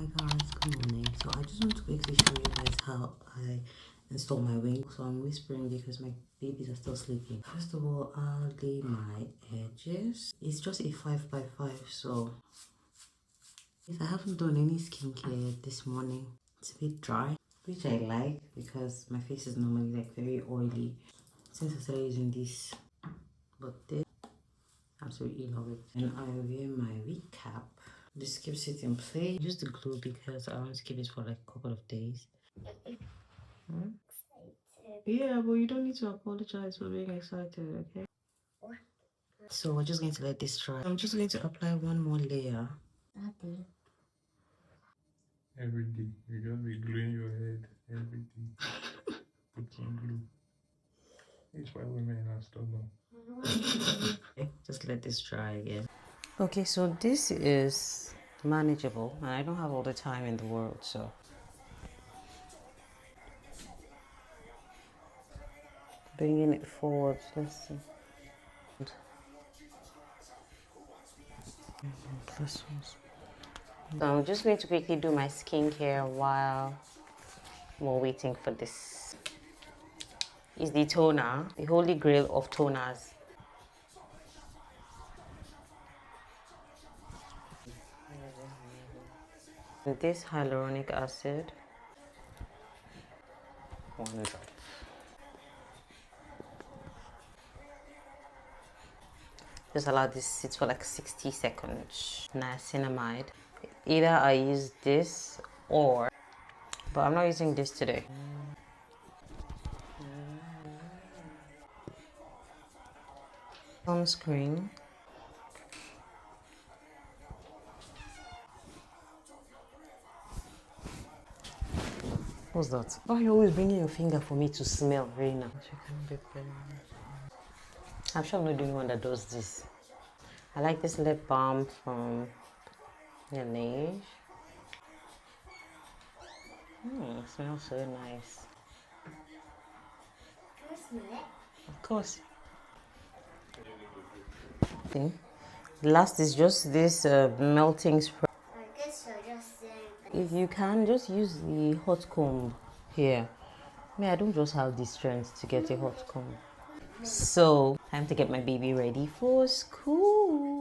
Hi guys, good morning. So I just want to quickly show you guys how I install my wing. So I'm whispering because my babies are still sleeping. First of all, I'll lay my edges. It's just a 5x5, so if I haven't done any skincare this morning, it's a bit dry, which I like because my face is normally like very oily. Since I started using this, but this I absolutely love it. And I wear my wig cap. This keeps it in place. Use the glue because I want to keep it for like a couple of days. Hmm? Yeah, but you don't need to apologize for being excited, okay? So we're just going to let this dry. I'm just going to apply one more layer. Every day. You just be gluing your head every day. Put some glue. It's why women are stubborn. Okay, just let this dry again. Okay, so this is manageable and I don't have all the time in the world, so bringing it forward. Let's see. This one's. So I'm just going to quickly do my skincare while we're waiting for this. Is the toner, the holy grail of toners. With this hyaluronic acid, 1 drop. Just allow this to sit for like 60 seconds. Niacinamide. Either I use this or, but I'm not using this today. Sunscreen. What's that? Oh, you're always bringing your finger for me to smell, Reina. I'm sure I'm not the only one that does this. I like this lip balm from Laneige. It smells so nice. Can I smell it? Of course. Okay. The last is just this melting spray. I guess I'll just say. If you can, just use the hot comb here. I don't just have the strength to get a hot comb. So, time to get my baby ready for school.